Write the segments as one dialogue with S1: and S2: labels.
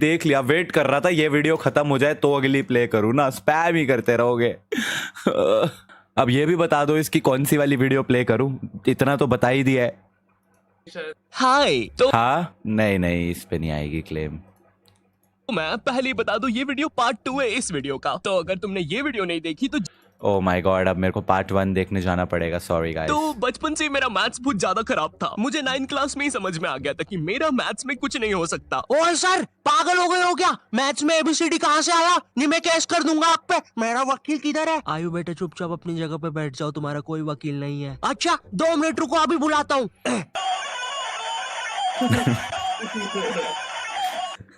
S1: देख लिया, वेट कर रहा था ये वीडियो खत्म हो जाए तो अगली प्ले करूँ ना, स्पैम ही करते रहोगे। अब ये भी बता दो इसकी कौन सी वाली वीडियो प्ले करूँ, इतना तो बता ही दिया है।
S2: हाय तो
S1: हाँ नहीं नहीं, इस पे नहीं आएगी क्लेम।
S2: मैं पहले ही बता दूं, ये वीडियो पार्ट 2 है इस वीडियो का। तो अगर तुमने ये वीडियो नहीं देखी तो
S1: ओह माय गॉड, अब मेरे को पार्ट 1 देखने जाना पड़ेगा, सॉरी गाइस।
S2: तो बचपन से मेरा मैथ्स बहुत ज्यादा खराब था। मुझे 9th क्लास में ही समझ में आ गया था कि मेरा मैथ्स में कुछ नहीं हो सकता।
S3: ओए सर, पागल हो गए हो क्या? मैथ्स में एबीसीडी कहाँ से आया? नहीं, मैं केस कर दूंगा आप पे। मेरा वकील किधर है? आयु बेटे, चुपचाप अपनी जगह पे बैठ जाओ, तुम्हारा कोई वकील नहीं है। अच्छा 2 मिनट रुको, अभी बुलाता हूँ।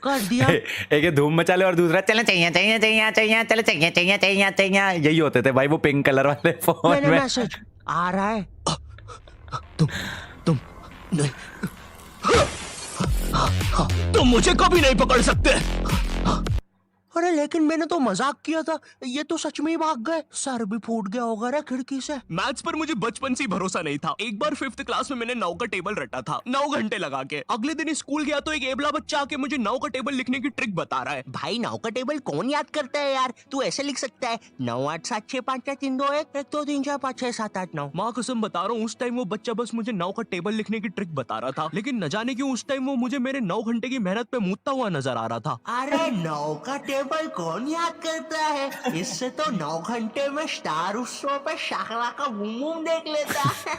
S3: कर दिया।
S1: एक ये धूम मचा ले और दूसरा चलो चाहिए चाहिए चाहिए चाहिए, चलो चाहिए चाहिए चाहिए चाहिए, यही होते थे भाई वो पिंक कलर वाले फोन
S3: मैंने
S1: में।
S3: मैसेज आ रहा है।
S2: तुम नहीं, तुम मुझे कभी नहीं पकड़ सकते।
S3: अरे लेकिन मैंने तो मजाक किया था, ये तो सच में ही भाग गए। सर भी फूट गया होगा रे खिड़की से।
S2: मैथ्स पर मुझे बचपन से ही भरोसा नहीं था। एक बार 5th क्लास में मैंने 9 का टेबल रटा था, 9 घंटे लगा के। अगले दिन स्कूल गया तो एक एबला बच्चा आके मुझे 9 का टेबल लिखने की ट्रिक बता रहा है।
S3: भाई 9 का टेबल कौन याद करता है यार? तू ऐसे लिख सकता है 9 8 7 6 5 4 3 2 1 1 2 3 4 5 6 7 8 9।
S2: माँ कसम बता रहा हूँ, उस टाइम वो बच्चा बस मुझे 9 का टेबल लिखने की ट्रिक बता रहा था, लेकिन न जाने क्यों उस टाइम वो मुझे मेरे 9 घंटे की मेहनत पे मूतता हुआ नजर आ रहा था।
S3: अरे 9 का टेबल कौन याद करता है? इससे तो 9 घंटे में स्टार उत्सव पे शाकला का बूम बूम देख लेता।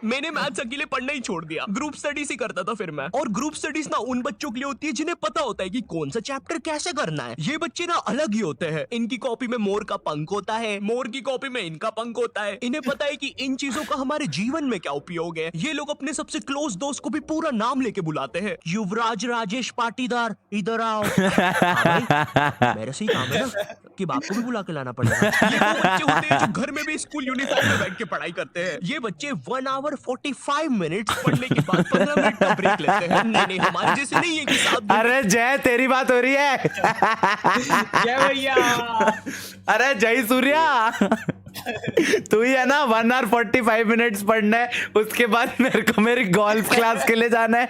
S2: मैंने मैथ्स अकेले पढ़ना ही छोड़ दिया, ग्रुप स्टडीज ही करता था फिर मैं। और ग्रुप स्टडीज ना उन बच्चों के लिए होती है जिन्हें पता होता है कि कौन सा चैप्टर कैसे करना है। ये बच्चे ना अलग ही होते हैं। इनकी कॉपी में मोर का पंख होता है, मोर की कॉपी में इनका पंख होता है। इन्हें पता है कि इन चीजों का हमारे जीवन में क्या उपयोग है। ये लोग अपने सबसे क्लोज दोस्त को भी पूरा नाम लेके बुलाते हैं।
S3: युवराज राजेश पाटीदार, इधर आओ। हाँ भाई, मेरे से ही काम है ना कि बाप को भी बुला के लाना पड़ेगा।
S2: ये वो बच्चे होते हैं जो घर में भी स्कूल यूनिफॉर्म में बैठ के पढ़ाई करते हैं। ये बच्चे 1 आवर 45 मिनट्स पढ़ने के बाद 15 मिनट का ब्रेक लेते हैं। नहीं नहीं, हमारे जैसे नहीं है कि 7
S1: अरे जय, तेरी बात हो रही है।
S4: जय भैया।
S1: अरे जय सूर्या, तू ही है ना 1 आवर 45 मिनट्स पढ़ना है, उसके बाद मेरे को मेरी गोल्फ क्लास के लिए जाना है।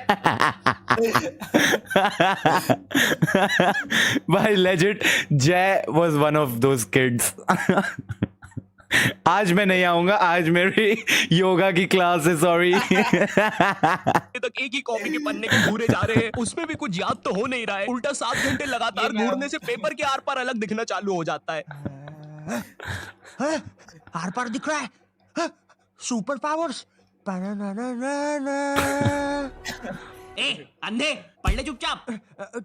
S1: भाई लेजिट जय was one of those kids. आज मैं नहीं आऊंगा, आज मेरी योगा की क्लास है, सॉरी।
S2: तक एक ही कॉपी के पन्ने के घूरे जा रहे हैं, उसमें भी कुछ याद तो हो नहीं रहा है। उल्टा 7 घंटे लगातार घूरने से पेपर के आर पार अलग दिखना चालू हो जाता है।
S3: आर पार दिख रहा है। Super powers.
S2: ए अंधे, पढ़ ले चुपचाप।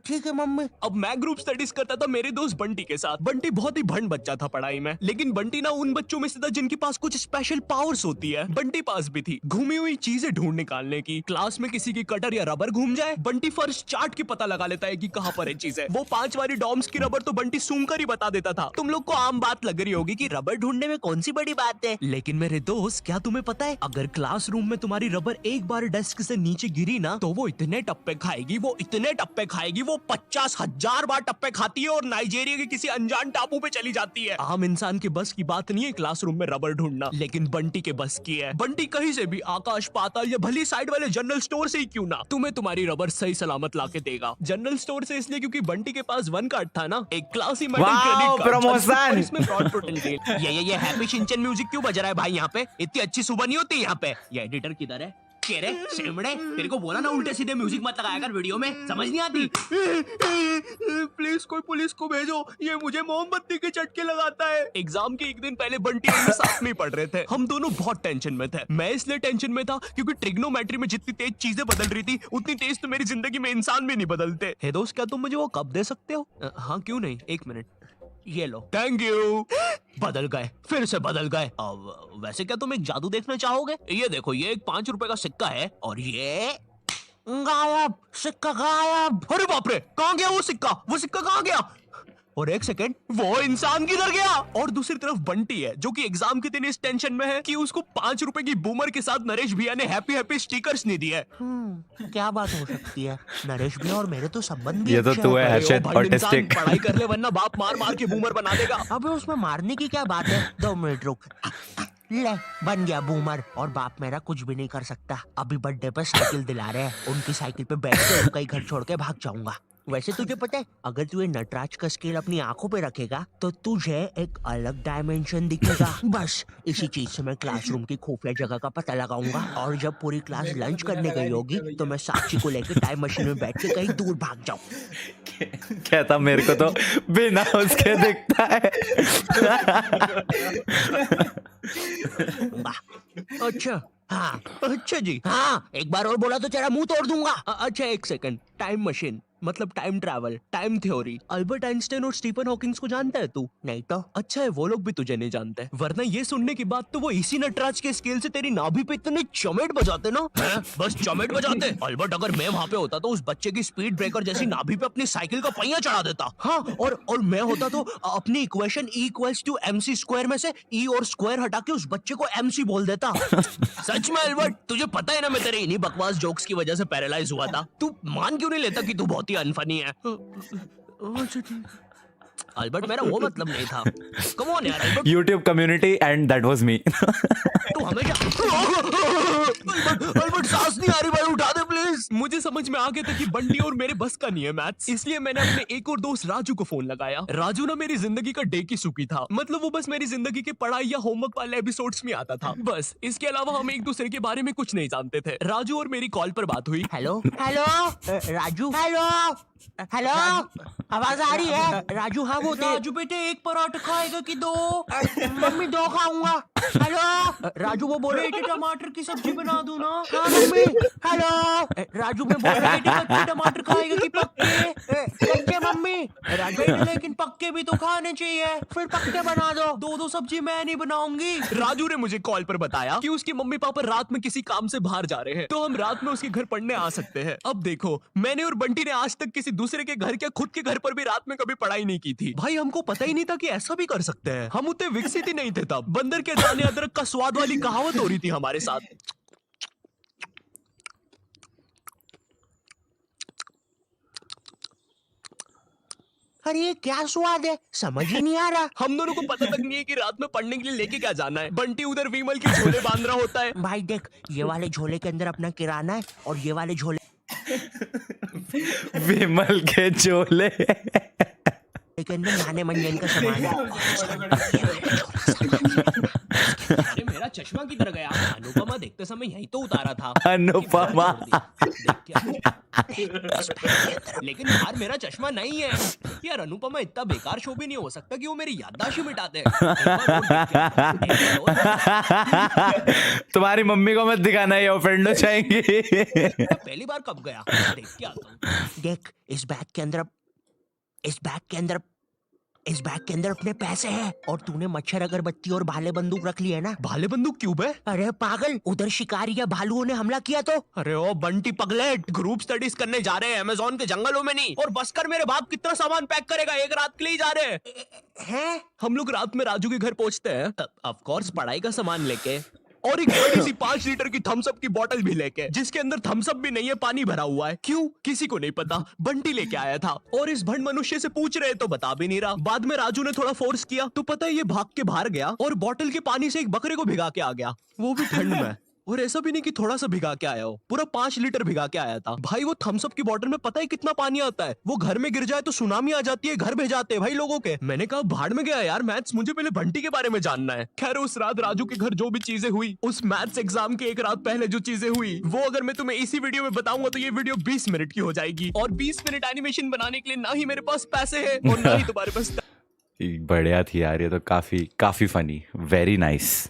S3: ठीक है मम्मी।
S2: अब मैं ग्रुप स्टडीज करता था मेरे दोस्त बंटी के साथ। बंटी बहुत ही भंड बच्चा था पढ़ाई में, लेकिन बंटी ना उन बच्चों में से था जिनके पास कुछ स्पेशल पावर्स होती है। बंटी पास भी थी घूमी हुई चीजें ढूंढ निकालने की। क्लास में किसी की कटर या रबर घूम जाए, बंटी फर्स्ट चार्ट की पता लगा लेता है कि कहाँ पर है चीजें। वो 5 वाली डॉम्स की रबर तो बंटी सूंघ कर ही बता देता था। तुम लोग को आम बात लग रही होगी कि रबर ढूंढने में कौन सी बड़ी बात है, लेकिन मेरे दोस्त क्या तुम्हें पता है, अगर क्लासरूम में तुम्हारी रबर एक बार डेस्क से नीचे गिरी ना तो वो इतने टप्पे खाएगी, वो इतने टप्पे खाएगी, वो 50,000 बार टप्पे खाती है और नाइजीरिया के किसी अनजान टापू पे चली जाती है। आम इंसान के बस की बात नहीं है क्लासरूम में रबर ढूंढना, लेकिन बंटी के बस की है। बंटी कहीं से भी आकाश पाताल या भली साइड वाले जनरल स्टोर से ही क्यों ना तुम्हें तुम्हारी रबर सही सलामत लाके देगा। जनरल स्टोर से इसलिए क्योंकि बंटी के पास 1 कार्ड था ना, एक classy metal credit card,
S1: promotion.
S2: इसमें फ्रॉड पोटेंशियल। ये हैप्पी शिनचैन म्यूजिक क्यों बज रहा है भाई यहाँ पे? इतनी अच्छी सुबह नहीं होती यहाँ पे। ये एडिटर किधर है? कह रहे शेमड़े, तेरे को बोला ना उल्टे सीधे म्यूजिक मत लगाया कर वीडियो में, समझ नहीं आती। प्लीज कोई पुलिस को भेजो, ये मुझे मोमबत्ती के चटके लगाता है। एग्जाम के एक दिन पहले बंटी और मैं साथ में ही पढ़ रहे थे। हम दोनों बहुत टेंशन में थे। मैं इसलिए टेंशन में था क्योंकि ट्रिग्नोमेट्री में जितनी तेज चीजें बदल रही थी उतनी तेज तो मेरी जिंदगी में इंसान भी नहीं बदलते। हे दोस्त, क्या तुम मुझे वो कप दे सकते हो? हाँ क्यों नहीं, 1 मिनट। ये लो। Thank you. बदल गए, फिर से बदल गए। अब वैसे क्या तुम एक जादू देखना चाहोगे? ये देखो, ये एक 5 रुपए का सिक्का है और ये
S3: गायब, सिक्का गायब।
S2: अरे बाप रे, कहाँ गया वो सिक्का? वो सिक्का कहाँ गया? और 1 सेकंड, वो इंसान किधर गया? और दूसरी तरफ बंटी है जो कि एग्जाम के दिन इस टेंशन में है कि उसको 5 रुपए की बूमर के साथ नरेश भैया ने हैप्पी हैप्पी स्टिकर्स नहीं दिए।
S3: क्या बात हो सकती है? नरेश भी और मेरे तो संबंध भी
S1: ये तो
S3: अच्छे
S1: तू
S3: हैं।
S1: है हर्षित
S2: भंड इंसान,
S1: ऑटिस्टिक।
S2: पढ़ाई कर ले वरना बाप मार मार के बूमर बना देगा।
S3: अबे उसमें मारने की क्या बात है? 2 मिनट रुक। ले, बन गया बूमर और बाप मेरा कुछ भी नहीं कर सकता। अभी बर्थडे पे साइकिल दिला रहे हैं, उनकी साइकिल पे बैठ के उनका ही घर छोड़ के भाग जाऊंगा। वैसे तुझे पता है, अगर तू ये नटराज का स्केल अपनी आंखों पे रखेगा तो तुझे एक अलग डायमेंशन दिखेगा। बस इसी चीज से मैं क्लासरूम की खुफिया जगह का पता लगाऊंगा, और जब पूरी क्लास लंच करने गई होगी तो मैं साक्षी को लेकर टाइम मशीन में बैठ के कहीं दूर भाग जाऊं।
S1: कहता मेरे को तो बिना उसके दिखता है।
S3: अच्छा हाँ, अच्छा जी हाँ, एक बार और बोला तो तेरा मुंह तोड़ दूंगा। अच्छा एक सेकंड, टाइम मशीन मतलब time travel, time theory, Albert Einstein और स्टीफन हॉकिंग्स को जानता है तू? नहीं तो
S2: अच्छा है वो लोग भी तुझे नहीं जानते, वरना ये सुनने के बाद तो वो इसी नटराज के स्केल से तेरी नाभि पे इतने चमेट बजाते ना, हैं? बस चमेट बजाते। अल्बर्ट अगर मैं वहाँ पे होता तो उस बच्चे की स्पीड ब्रेकर जैसी नाभि पे अपनी साइकिल का पहिया चढ़ा देता। हाँ, और मैं होता तो अपनी equation E equals to MC square में से E और स्क्वायर हटा के उस बच्चे को MC बोल देता। सच में अल्बर्ट, तुझे पता है ना मैं तेरे इन्हीं बकवास जोक्स की वजह से पैरालाइज हुआ था। तू मान क्यों नहीं लेता कि तू बहुत ही अनफनी है? अल्बर्ट मेरा वो मतलब नहीं था। कम ऑन यार Albert,
S1: YouTube community and that was me.
S2: तू हमेशा अल्बर्ट सांस नहीं आ रही भाई, उठा दे प्लीज। मुझे समझ में आ गया था कि बंटी और मेरे बस का नहीं है मैथ्स, इसलिए मैंने अपने एक और दोस्त राजू को फोन लगाया। राजू ना मेरी जिंदगी का डे की सुखी था, मतलब वो बस मेरी जिंदगी के पढ़ाई या होमवर्क वाले एपिसोड्स में आता था बस। इसके अलावा हम एक दूसरे के बारे में कुछ नहीं जानते थे। राजू और मेरी कॉल पर बात हुई।
S3: Hello hello Raju, hello hello, आवाज आ रही है? राजू हाँ वो राजू बेटे एक पराठा खाएगा कि दो? मम्मी दो खाऊंगा। हेलो राजू, वो बोले बेटे टमाटर की सब्जी बना दूं ना? हाँ मम्मी। हेलो राजू, मैं बोल रहा बेटे कच्चे टमाटर खाएगा कि पक्के? कच्चे मम्मी। राजू बेटे लेकिन पक्के भी तो खाने चाहिए, फिर पक्के बना दो। दो दो सब्जी मैं नहीं बनाऊंगी।
S2: राजू ने मुझे कॉल पर बताया कि उसकी मम्मी पापा रात में किसी काम से बाहर जा रहे हैं, तो हम रात में उसके घर पढ़ने आ सकते हैं। अब देखो, मैंने और बंटी ने आज तक किसी दूसरे के घर, क्या खुद के घर पर भी रात में कभी पढ़ाई नहीं की थी। भाई हमको पता ही नहीं था कि ऐसा भी कर सकते हैं। हम उतने विकसित ही नहीं थे तब। बंदर के दाने अदरक का स्वाद वाली कहावत हो रही थी हमारे साथ।
S3: अरे ये क्या स्वाद है, समझ ही नहीं आ रहा।
S2: हम दोनों को पता तक नहीं है कि रात में पढ़ने के लिए लेके क्या जाना है। बंटी उधर विमल के झोले बांध रहा होता है।
S3: भाई देख, ये वाले झोले के अंदर अपना किराना है और ये वाले झोले
S1: विमल के झोले
S3: के अंदर नाने मंजन का सामान है।
S2: अरे मेरा चश्मा किधर गया? अनुपमा देखते समय यही तो उतारा था।
S1: अनुपमा।
S2: लेकिन यार मेरा चश्मा नहीं है यार। अनुपमा इतना बेकार शो भी नहीं हो सकता कि वो मेरी याददाश्त ही मिटा दे।
S1: तुम्हारी मम्मी को मत दिखाना, ये ऑफेंड हो जाएंगी।
S2: पहली बार कब गया, देख के आता हूँ।
S3: देख इस बैग के अंदर, इस बैग के अंदर अपने पैसे हैं, और तूने मच्छर अगरबत्ती और भाले बंदूक रख ली है ना?
S2: भाले बंदूक क्यों बे?
S3: अरे पागल, उधर शिकारी या भालुओं ने हमला किया तो?
S2: अरे ओ बंटी पगलेट, ग्रुप स्टडीज करने जा रहे हैं अमेज़न के जंगलों में नहीं। और बस कर, मेरे बाप कितना सामान पैक करेगा, एक रात के लिए ही जा रहे हैं। हम लोग रात में राजू के घर पहुंचते हैं, ऑफ कोर्स पढ़ाई का सामान लेके, और एक बड़ी सी 5 लीटर की थम्स अप की बोतल भी लेके, जिसके अंदर थम्स अप भी नहीं है, पानी भरा हुआ है। क्यों, किसी को नहीं पता, बंटी लेके आया था। और इस भंड मनुष्य से पूछ रहे तो बता भी नहीं रहा। बाद में राजू ने थोड़ा फोर्स किया तो पता है ये भाग के बाहर गया और बोतल के पानी से एक बकरे को भिगा के आ गया, वो भी ठंड में। और ऐसा भी नहीं कि थोड़ा सा भिगा के आया हो, पूरा 5 लीटर भिगा के आया था। भाई वो थम्स अप की बोतल में पता है कितना पानी आता है? वो घर में गिर जाए तो सुनामी आ जाती है, घर भेजाते हैं भाई लोगों के। मैंने कहा भाड़ में गया यार मैथ्स, मुझे पहले बंटी के बारे में जानना है। खैर उस रात राजू के घर जो भी चीजें हुई, उस मैथ्स एग्जाम के एक रात पहले जो चीजें हुई, वो अगर मैं तुम्हें इसी वीडियो में बताऊंगा तो ये वीडियो 20 मिनट की हो जाएगी। और 20 मिनट एनिमेशन बनाने के लिए ना ही मेरे पास पैसे है और ना ही तुम्हारे पास।
S1: बढ़िया थी यार, ये तो काफी फनी, वेरी नाइस।